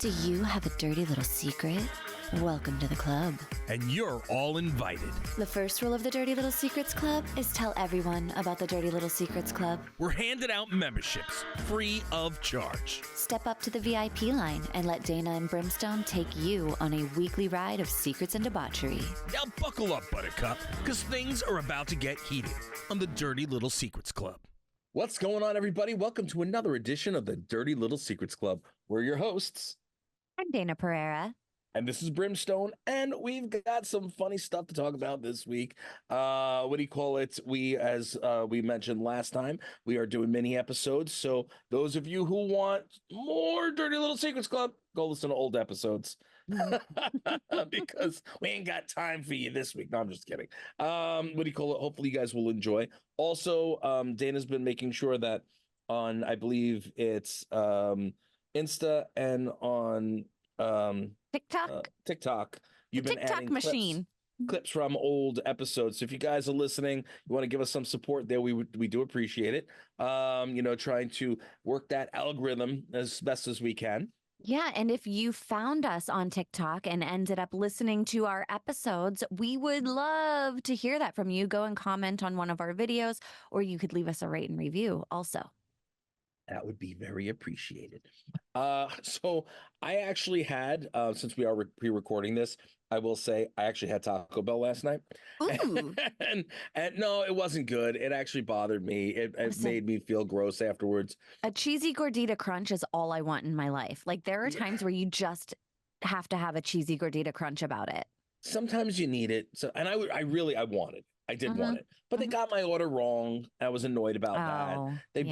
Do you have a dirty little secret? Welcome to the club. And you're all invited. The first rule of the Dirty Little Secrets Club is tell everyone about the Dirty Little Secrets Club. We're handing out memberships free of charge. Step up to the VIP line and let Dayna and Brimstone take you on a weekly ride of secrets and debauchery. Now buckle up, Buttercup, because things are about to get heated on the Dirty Little Secrets Club. What's going on, everybody? Welcome to another edition of the Dirty Little Secrets Club. We're your hosts. I'm Dayna Pereira. And this is Brimstone, and we've got some funny stuff to talk about this week. As we mentioned last time, we are doing mini episodes. So those of you who want more Dirty Little Secrets Club, go listen to old episodes because we ain't got time for you this week. No, I'm just kidding. Hopefully you guys will enjoy. Also, Dana's been making sure that on, I believe it's Insta and on TikTok. You've been TikTok adding machine clips from old episodes. So if you guys are listening, you want to give us some support there, we do appreciate it. Trying to work that algorithm as best as we can. Yeah, and if you found us on TikTok and ended up listening to our episodes, we would love to hear that from you. Go and comment on one of our videos, or you could leave us a rate and review also. That would be very appreciated. So I actually had, since we are pre-recording this, I will say I actually had Taco Bell last night. Ooh. and no, it wasn't good. It actually bothered me. It made me feel gross afterwards. A cheesy gordita crunch is all I want in my life. Like, there are times where you just have to have a cheesy gordita crunch about it. Sometimes you need it. So, and I wanted it. I did want it, but they got my order wrong. I was annoyed about that. They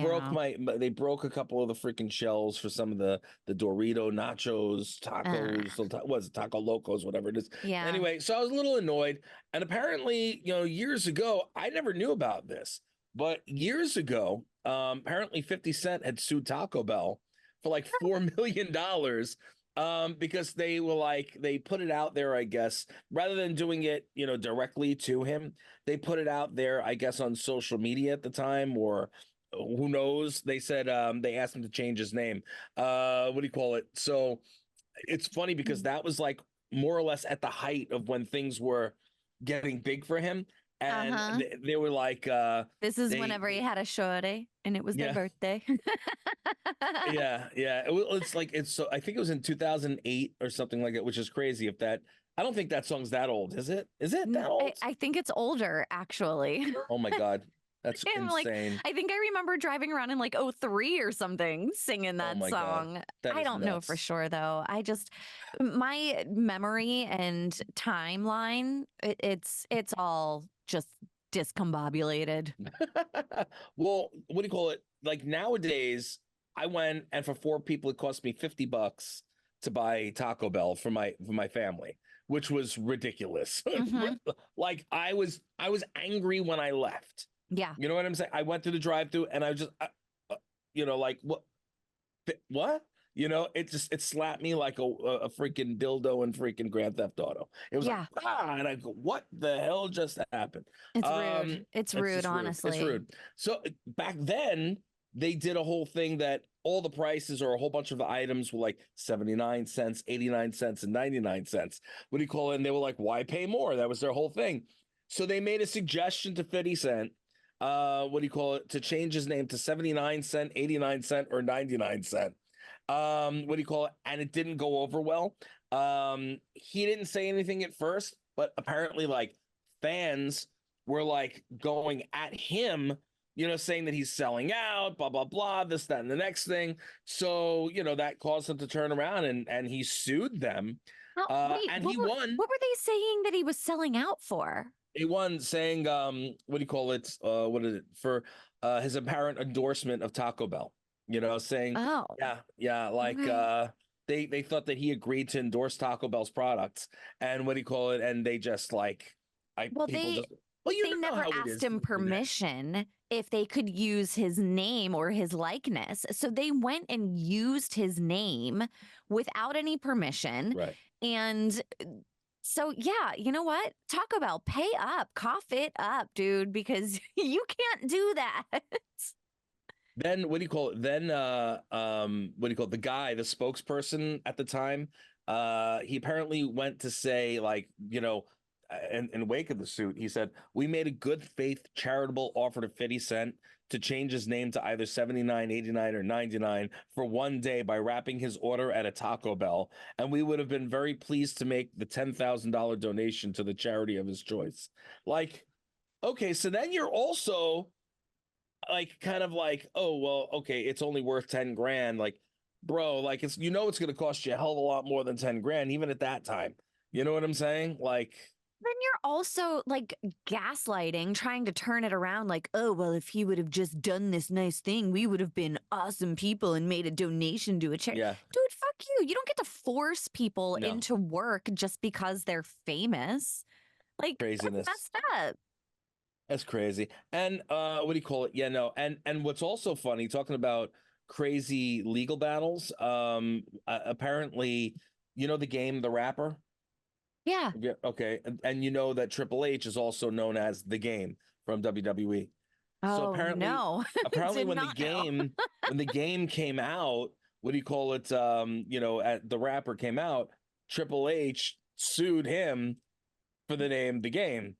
broke a couple of the freaking shells for some of the Dorito nachos, tacos, Taco Locos, whatever it is. Yeah. Anyway, so I was a little annoyed. And apparently, years ago, I never knew about this, but years ago, apparently 50 Cent had sued Taco Bell for like $4 million. Because they put it out there, I guess, rather than doing it, directly to him, they put it out there, I guess, on social media at the time, or who knows? They said they asked him to change his name. So it's funny because that was like more or less at the height of when things were getting big for him. And they were like, this is whenever he had a shorty and it was their birthday. Yeah. I think it was in 2008 or something like that, which is crazy. I don't think that song's that old. Is it? Is it that old? I think it's older, actually. Oh my God. That's insane. I think I remember driving around in like 2003 or something singing that song. I don't know for sure, though. My memory and timeline, it's all just discombobulated. Well, like nowadays, I went and for 4 people, it cost me $50 to buy Taco Bell for my family, which was ridiculous. Like I was angry when I left. Yeah. You know what I'm saying? I went to the drive-thru and I was just, like what? It slapped me like a freaking dildo in freaking Grand Theft Auto. It was like, and I go, what the hell just happened? It's rude. It's rude, honestly. It's rude. So back then, they did a whole thing that all the prices or a whole bunch of the items were like 79 cents, 89 cents, and 99 cents. And they were like, why pay more? That was their whole thing. So they made a suggestion to 50 Cent, to change his name to 79 cent, 89 cent, or 99 cent. And it didn't go over well. He didn't say anything at first, but apparently like fans were like going at him, saying that he's selling out, blah, blah, blah, this, that, and the next thing. So, that caused him to turn around and he sued them. He won. What were they saying that he was selling out for? He won saying, for his apparent endorsement of Taco Bell, saying, they thought that he agreed to endorse Taco Bell's products. And and they just like, they never asked him permission if they could use his name or his likeness. So they went and used his name without any permission. Right. And so, yeah, you know what? Taco Bell, pay up, cough it up, dude, because you can't do that. Then what do you call it? Then what do you call it? The guy, the spokesperson at the time, he apparently went to say, like, in wake of the suit, he said, "We made a good faith charitable offer to 50 Cent to change his name to either 79, 89, or 99 for one day by wrapping his order at a Taco Bell, and we would have been very pleased to make the $10,000 donation to the charity of his choice." Like, okay, so then you're also like kind of like, oh well, okay, it's only worth 10 grand. Like, bro, like it's it's gonna cost you a hell of a lot more than 10 grand, even at that time. You know what I'm saying? Like, then you're also like gaslighting, trying to turn it around like, oh, well, if he would have just done this nice thing, we would have been awesome people and made a donation to a charity. yeah, Dude, fuck you. You don't get to force people no, into work just because they're famous. Like, that's craziness. messed up. That's crazy. And what do you call it? Yeah, no. And what's also funny, talking about crazy legal battles, apparently, the game, the rapper? Yeah. Yeah, okay. And you know that Triple H is also known as the Game from WWE. So Oh, no. apparently Did not know. when the game came out, what do you call it? At the rapper came out, Triple H sued him for the name The Game.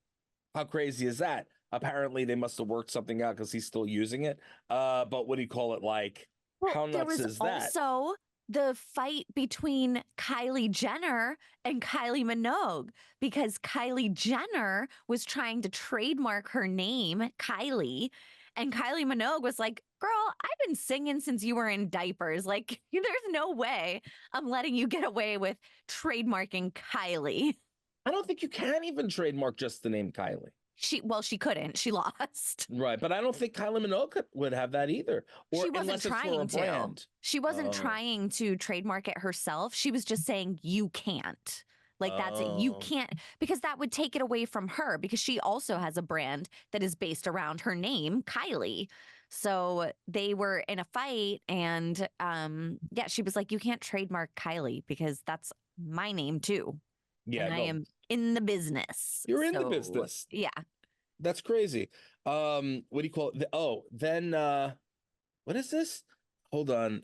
How crazy is that? Apparently they must have worked something out because he's still using it. But what do you call it? Like, Well, how there nuts was is that? also the fight between Kylie Jenner and Kylie Minogue because Kylie Jenner was trying to trademark her name, Kylie, and Kylie Minogue was like, "Girl, I've been singing since you were in diapers. Like, there's no way I'm letting you get away with trademarking Kylie." I don't think you can even trademark just the name Kylie. She couldn't. She lost. Right, but I don't think Kylie Minogue would have that either, or She wasn't unless it's for a trying to. brand. She wasn't Oh, trying to trademark it herself. She was just saying, you can't. Like, that's it. You oh, can't, because that would take it away from her because she also has a brand that is based around her name, Kylie. So they were in a fight and yeah, she was like, you can't trademark Kylie because that's my name too. yeah, And I no, am in the business. you're in the So business. yeah. That's crazy. What do you call it? Then what is this? Hold on.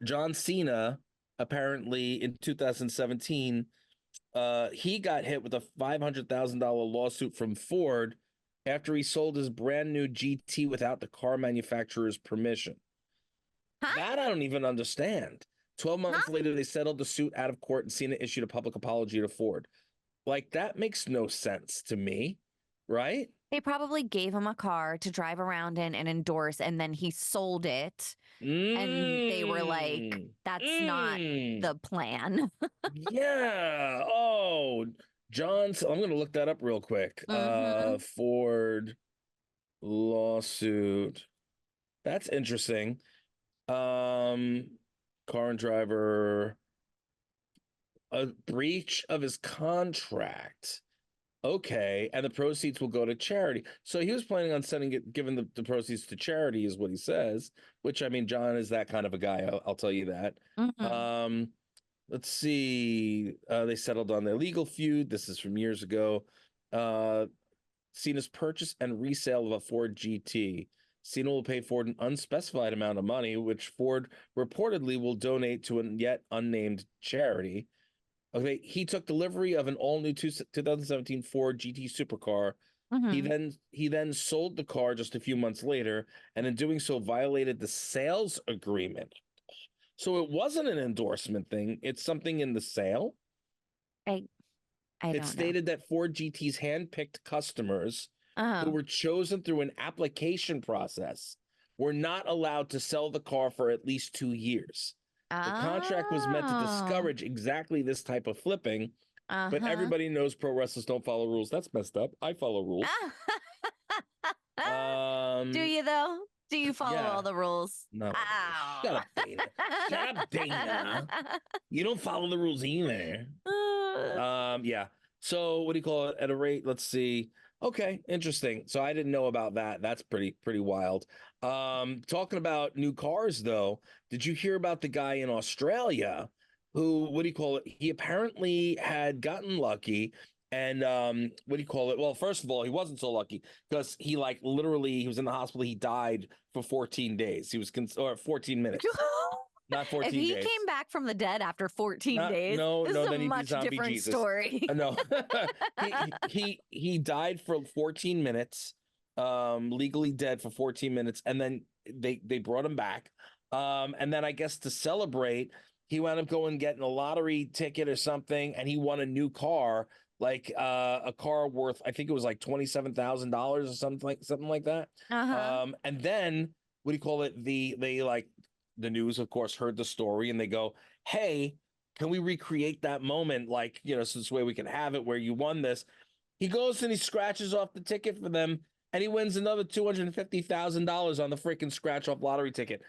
John Cena apparently in 2017, he got hit with a $500,000 lawsuit from Ford after he sold his brand new GT without the car manufacturer's permission. Huh? That I don't even understand. 12 months Huh? later, they settled the suit out of court and Cena issued a public apology to Ford. Like, that makes no sense to me, right? They probably gave him a car to drive around in and endorse, and then he sold it. And they were like, Mm, that's not mm, the plan. yeah. Oh, John. So I'm gonna look that up real quick. Mm-hmm. Ford lawsuit. That's interesting. Um, car and driver, a breach of his contract. Okay, and the proceeds will go to charity. So he was planning on giving the proceeds to charity, is what he says. Which, I mean, John is that kind of a guy. I'll tell you that. Mm-hmm. Let's see. They settled on their legal feud. This is from years ago. Cena's purchase and resale of a Ford GT. Cena will pay Ford an unspecified amount of money, which Ford reportedly will donate to a yet unnamed charity. Okay, he took delivery of an all-new 2017 Ford GT supercar. Mm-hmm. He then sold the car just a few months later, and in doing so violated the sales agreement. So it wasn't an endorsement thing; it's something in the sale. I I It don't know. stated that Ford GT's handpicked customers who Uh-huh. were chosen through an application process were not allowed to sell the car for at least 2 years. The contract was meant to Oh. discourage exactly this type of flipping, but Uh-huh. everybody knows pro wrestlers don't follow rules. That's messed up. I follow rules. Do Um, you though? Do you follow yeah. all the rules? No. Shut Oh. up, Dana. Shut up, Dana. You don't follow the rules either. Yeah. So what do you call it? At a rate, let's see. Okay, interesting. So I didn't know about that. That's pretty wild. Talking about new cars though, did you hear about the guy in Australia who, what do you call it? He apparently had gotten lucky And what do you call it? Well, first of all, he wasn't so lucky because he like literally he was in the hospital. He died for 14 days. He was or 14 minutes, not If 14 he days. came back from the dead after 14 Not days, no this no. is a Then he'd be much zombie different Jesus. story. No, he died for 14 minutes, legally dead for 14 minutes, and then they brought him back, and then I guess to celebrate, he wound up going getting a lottery ticket or something, and he won a new car, like a car worth I think it was like $27,000 or something like that. Uh-huh. And then what do you call it? They like the news, of course, heard the story, and they go, "Hey, can we recreate that moment? Like, so this way we can have it where you won this." He goes and he scratches off the ticket for them, and he wins another $250,000 on the freaking scratch off lottery ticket.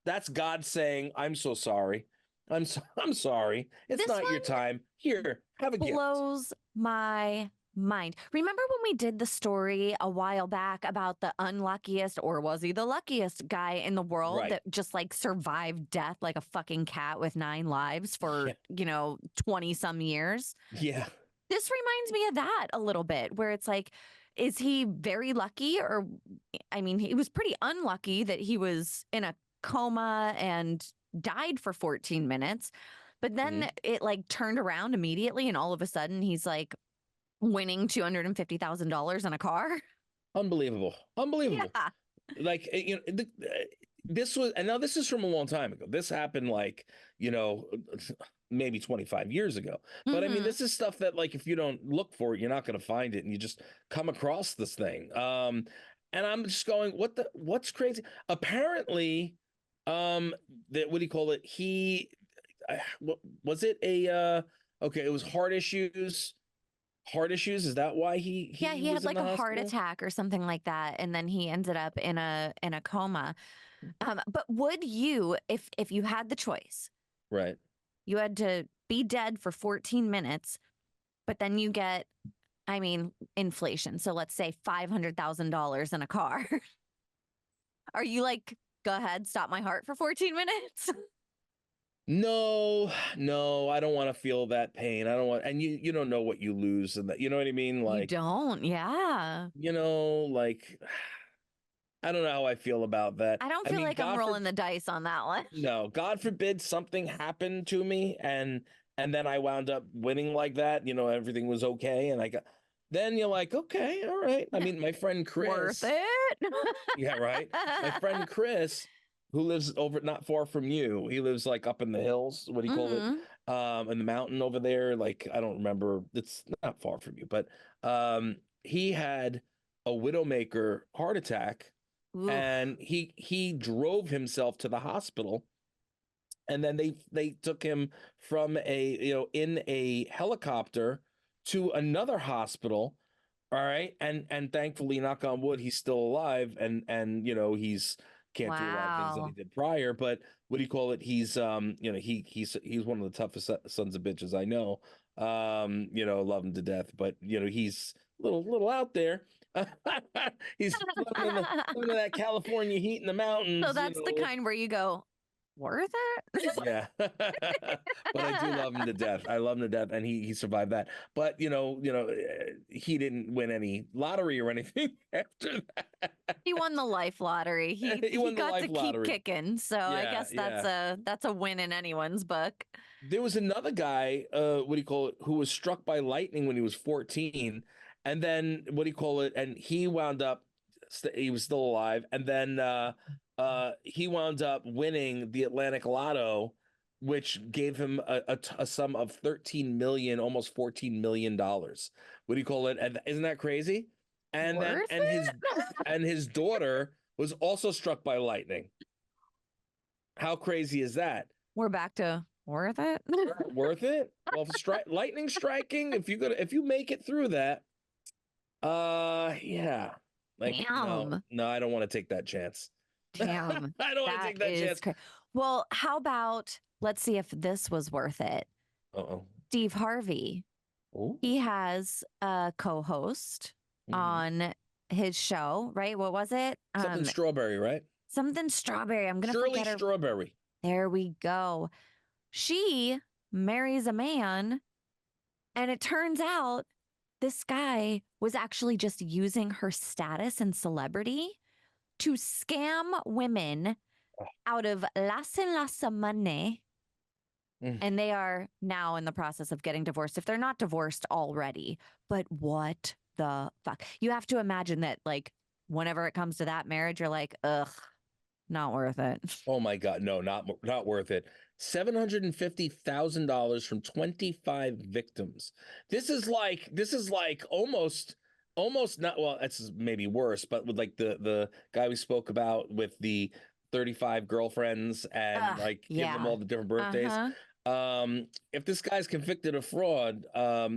That's God saying, "I'm so sorry. I'm sorry. It's This not your one time. Here, have a gift." blows my mind. Remember when we did the story a while back about the unluckiest, or was he the luckiest guy in the world Right. that just like survived death like a fucking cat with 9 lives for, Yeah. 20 some years? Yeah. This reminds me of that a little bit, where it's like, is he very lucky? Or, I mean, he was pretty unlucky that he was in a coma and died for 14 minutes. But then it like turned around immediately, and all of a sudden he's like winning $250,000 in a car. Unbelievable. Unbelievable. Yeah. Like, this was, and now this is from a long time ago. This happened like, maybe 25 years ago. But I mean, this is stuff that like, if you don't look for it, you're not going to find it. And you just come across this thing. And I'm just going, what's crazy? Apparently, that, what do you call it? What was it okay, it was heart issues. Heart issues. Is that why he He was had in like the a heart hospital? attack or something like that, and then he ended up in a coma. But would you, if you had the choice, Right. you had to be dead for 14 minutes, but then you get, I mean, inflation. So let's say $500,000 in a car. Are you like, go ahead, stop my heart for 14 minutes? No, no, I don't want to feel that pain. I don't want, and you don't know what you lose, and that, you know what I mean? You Like, don't. Yeah. like, I don't know how I feel about that. I don't I feel mean, like I'm rolling the dice on that one. no, God forbid something happened to me, and then I wound up winning like that. Everything was okay, and then you're like, okay, all right. I mean, my friend Worth Chris. it. Yeah, right. My friend Chris, who lives over not far from you, he lives like up in the hills. What do you call it? In the mountain over there. Like, I don't remember. It's not far from you, but he had a widowmaker heart attack, Oof. and he drove himself to the hospital, and then they took him from in a helicopter to another hospital. All right. And thankfully, knock on wood, he's still alive, and he's can't do a lot of things that he Wow. did prior, but what do you call it? He's he's one of the toughest sons of bitches I know. Love him to death, but he's a little out there. He's living in that California heat in the mountains, So that's the kind where you go, worth it? Yeah. But I do love him to death. I love him to death, and he survived that. But he didn't win any lottery or anything after that. He won the life lottery. He He won the got to life keep lottery. kicking. So I Yeah, guess yeah. that's a win in anyone's book. There was another guy, what do you call it, who was struck by lightning when he was 14, and then what do you call it, and he wound up, he was still alive, and then he wound up winning the Atlantic Lotto, which gave him a sum of 13 million, almost 14 million dollars. What do you call it? And isn't that crazy? And then Worth it? and his daughter was also struck by lightning. How crazy is that? We're back to worth it. Worth it? Well, lightning striking, if you make it through that, yeah. Like, Damn. no, I don't want to take that chance. Damn. I don't want to take that chance. Well, how about, let's see if this was worth it. Uh-oh. Steve Harvey. Ooh. He has a co-host on his show, right? What was it? Something strawberry, right? Something strawberry. I'm going to Shirley forget her. Strawberry. There we go. She marries a man, and it turns out this guy was actually just using her status and celebrity to scam women out of la money. And they are now in the process of getting divorced, if they're not divorced already. But what the fuck? You have to imagine that, like, whenever it comes to that marriage, you're like, ugh, not worth it. Oh my God, no, not worth it. $750,000 from 25 victims. This is like almost not, well, that's maybe worse, but with like the guy we spoke about with the 35 girlfriends and like give them all the different birthdays. If this guy's convicted of fraud,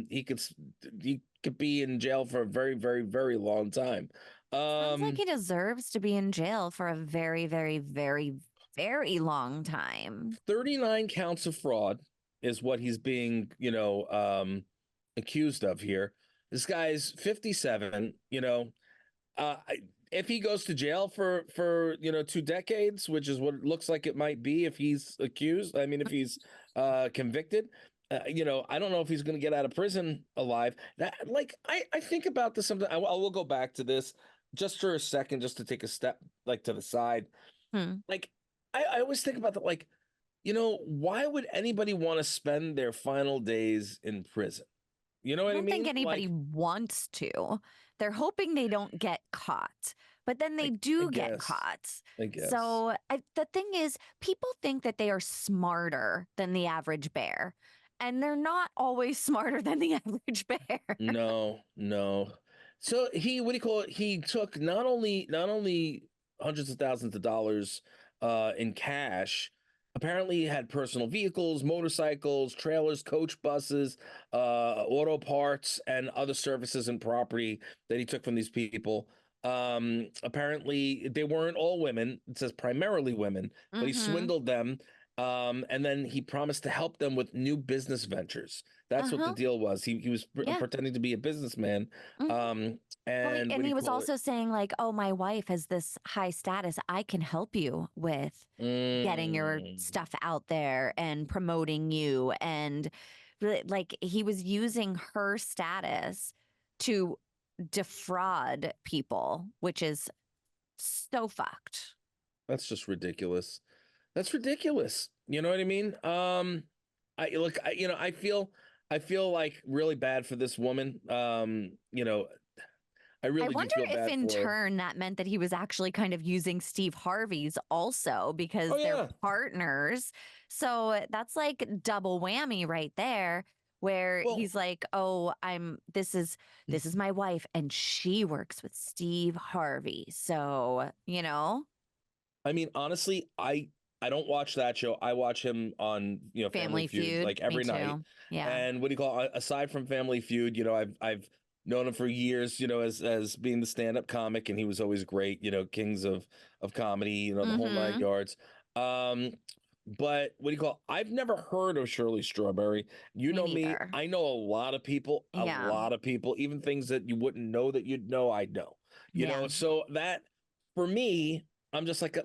he could be in jail for a very, very, very long time. Sounds like he deserves to be in jail for a very, very, very, very long time. 39 counts of fraud is what he's being, accused of here. This guy's 57, if he goes to jail for 2 decades, which is what it looks like it might be if he's accused, I mean, if he's convicted, I don't know if he's going to get out of prison alive. That, like, I think about this something. I will go back to this just for a second, just to take a step like to the side. Like, I always think about that, like, why would anybody want to spend their final days in prison? You know what I mean? I don't think anybody wants to. They're hoping they don't get caught, but then they do get caught. I guess. So the thing is, people think that they are smarter than the average bear, and they're not always smarter than the average bear. No. So he took not only hundreds of thousands of dollars in cash. Apparently he had personal vehicles, motorcycles, trailers, coach buses, auto parts, and other services and property that he took from these people. Apparently they weren't all women. It says primarily women, but he swindled them. And then he promised to help them with new business ventures. That's what the deal was. He was pretending to be a businessman. And he was also saying, like, oh, my wife has this high status. I can help you with getting your stuff out there and promoting you. And like, he was using her status to defraud people, which is so fucked. That's just ridiculous. That's ridiculous. You know what I mean? I feel like really bad for this woman. I really wonder do feel bad if in for her. turn that meant that he was actually kind of using Steve Harvey's also, because they're partners. So that's like double whammy right there, where he's like, oh, this is my wife and she works with Steve Harvey. So, I mean, honestly, I don't watch that show. I watch him on, Family Feud like every night. Yeah. And aside from Family Feud, I've known him for years, as being the stand-up comic, and he was always great, kings of comedy, the whole 9 yards. But I've never heard of Shirley Strawberry. You know me, I know a lot of people, even things that you wouldn't know that you'd know, I know. You know, so that for me, I'm just like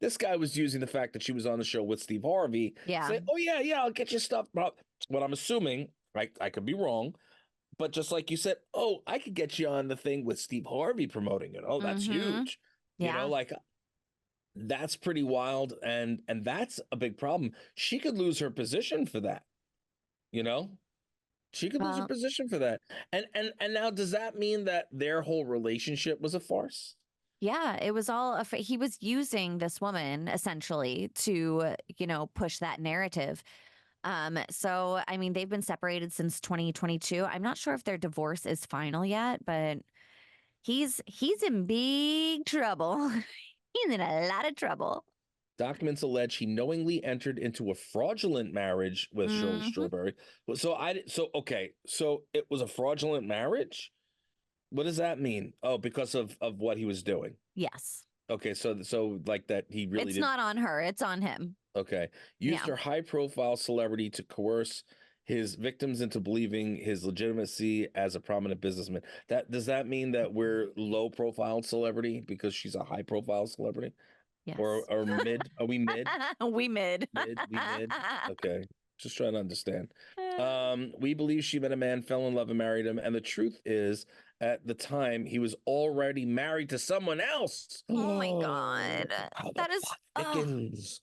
this guy was using the fact that she was on the show with Steve Harvey. Say, oh yeah, I'll get you stuff. What I'm assuming, I could be wrong, but just like you said, oh, I could get you on the thing with Steve Harvey promoting it. Oh, that's huge. Like, that's pretty wild, and that's a big problem. She could lose her position for that. She could lose her position for that. And now, does that mean that their whole relationship was a farce? Yeah, it was all he was using this woman essentially to, push that narrative. So I mean, they've been separated since 2022. I'm not sure if their divorce is final yet, but he's in big trouble. He's in a lot of trouble. Documents allege he knowingly entered into a fraudulent marriage with Shirley Strawberry. So it was a fraudulent marriage? What does that mean? Oh, because of what he was doing. Yes. Okay, so like that he really It's not on her, it's on him. Okay. Used her high-profile celebrity to coerce his victims into believing his legitimacy as a prominent businessman. Does that mean that we're low-profile celebrity because she's a high-profile celebrity? Yes. Or mid? Are we mid? We mid. We mid? Okay. Just trying to understand. We believe she met a man, fell in love, and married him. And the truth is, at the time, he was already married to someone else. Oh my God. How the That is, plot thickens.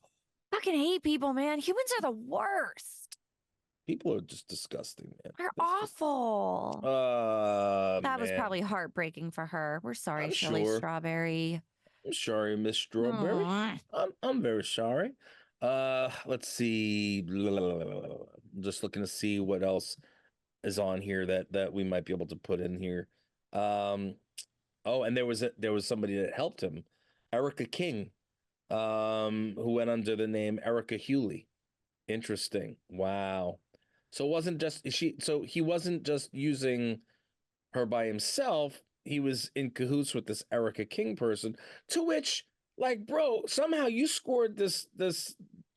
fucking hate people, man. Humans are the worst. People are just disgusting, man. They're It's just, awful. That was man. probably heartbreaking for her. We're sorry, I'm Shirley sure. Strawberry. I'm sorry, Miss Strawberry. Aw. I'm very sorry. Let's see. I'm just looking to see what else is on here that we might be able to put in here. Um, oh, and there was somebody that helped him, Erica King, who went under the name Erica Hewley. Interesting. Wow. So it wasn't just she. So he wasn't just using her by himself. He was in cahoots with this Erica King person, to which, like, bro, somehow you scored this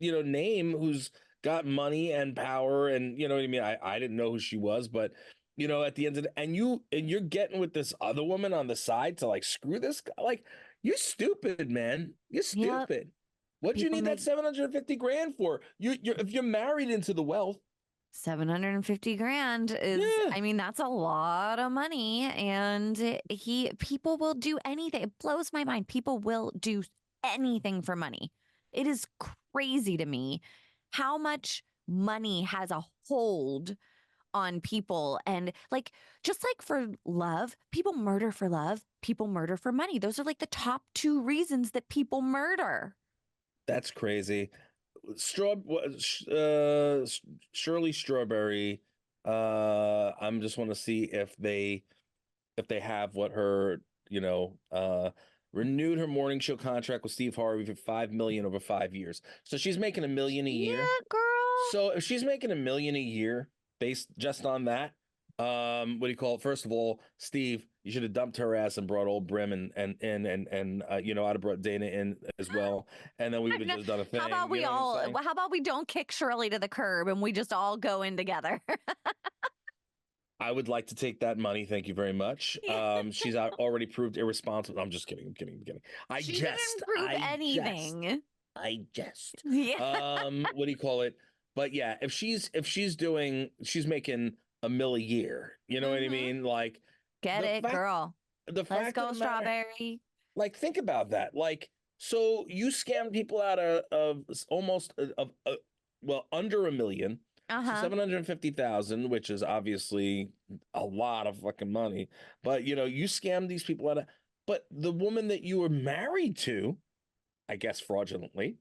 name who's got money and power, and you know what I mean. I didn't know who she was, but at the end of and you're getting with this other woman on the side to like screw this guy. Like, you're stupid, man. You're Yep. stupid. What'd you need that 750 grand for? You're if you're married into the wealth. 750 grand is, Yeah. I mean, that's a lot of money. And people will do anything. It blows my mind. People will do anything for money. It is crazy to me how much money has a hold on people. And like, just like for love, people murder for love, people murder for money. Those are like the top two reasons that people murder. That's crazy. Shirley Strawberry. I'm just want to see if they have what her renewed her morning show contract with Steve Harvey for $5 million over 5 years. So she's making $1 million a year. Yeah, girl. So if she's making $1 million a year based just on that, what do you call it? First of all, Steve, you should have dumped her ass and brought old Brim and I'd have brought Dayna in as well, and then we would have just done a thing. How about how about we don't kick Shirley to the curb and we just all go in together? I would like to take that money. Thank you very much. She's already proved irresponsible. I'm just kidding. I'm kidding. She didn't prove anything. I jest. Yeah. What do you call it? But yeah, if she's making $1 million a year. You know what I mean? Like, get it, girl. Let's go, Strawberry. Like, think about that. Like, so you scammed people out of almost under $1 million. So 750,000, which is obviously a lot of fucking money. But you scammed these people out of. But the woman that you were married to, I guess fraudulently,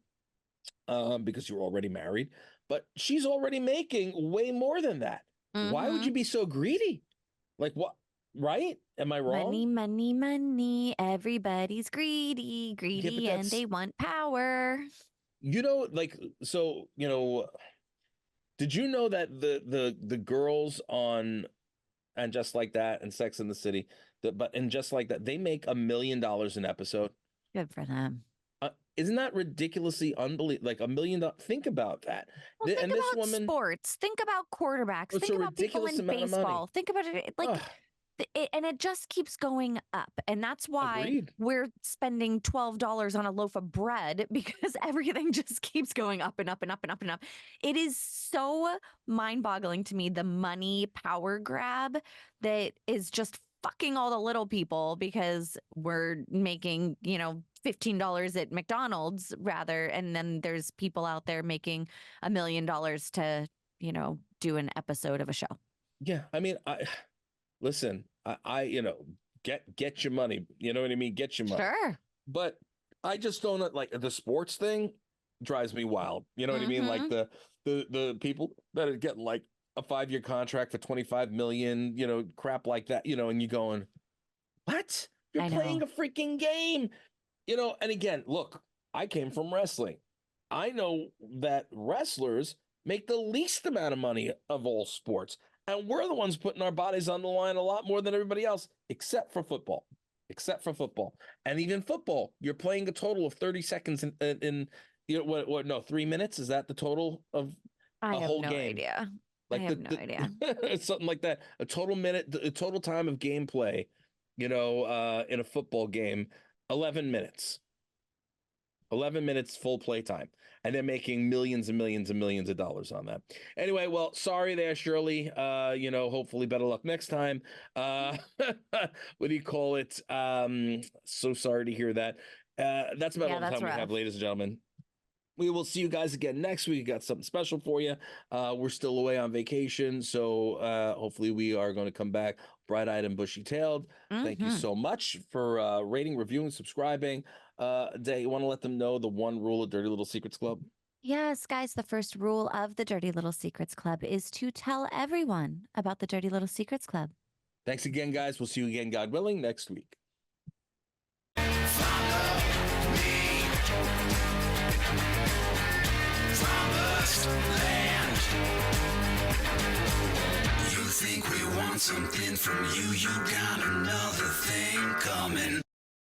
because you're already married, but she's already making way more than that. Why would you be so greedy? Like, what? Right? Am I wrong? Money, money, money. Everybody's greedy, and they want power. Did you know that the girls on And Just Like That and Sex in the City, and Just Like That, they make $1 million an episode? Good for them. Isn't that ridiculously unbelievable? Like $1 million. Think about that. Well, think about sports. Think about quarterbacks. Think about people in baseball. Think about it like. And it just keeps going up. And that's why we're spending $12 on a loaf of bread, because everything just keeps going up and up and up and up and up. It is so mind-boggling to me, the money power grab that is just fucking all the little people, because we're making, $15 at McDonald's rather. And then there's people out there making $1 million to, do an episode of a show. Yeah. I mean, listen, get your money. You know what I mean? Get your money. Sure. But I just don't like the sports thing drives me wild. You know what I mean? Like the people that are getting like a 5-year contract for 25 million, crap like that, and you're going, what? You're playing a freaking game. And again, look, I came from wrestling. I know that wrestlers make the least amount of money of all sports. And we're the ones putting our bodies on the line a lot more than everybody else, except for football. And even football, you're playing a total of 30 seconds in 3 minutes? Is that the total of a whole game? Idea. Like I have no idea. Something like that. A total time of gameplay, in a football game, 11 minutes. 11 minutes full playtime, and they're making millions and millions and millions of dollars on that. Anyway, well, sorry there, Shirley. Hopefully better luck next time. What do you call it? So sorry to hear that. That's about all the time we have, ladies and gentlemen. We will see you guys again next week. We got something special for you. We're still away on vacation, so hopefully we are going to come back bright-eyed and bushy-tailed. Thank you so much for rating, reviewing, subscribing. Day, you want to let them know the one rule of Dirty Little Secrets Club? Yes, guys, the first rule of the Dirty Little Secrets Club is to tell everyone about the Dirty Little Secrets Club. Thanks again, guys. We'll see you again, God willing, next week. Land. You think we want something from you, you got another thing coming.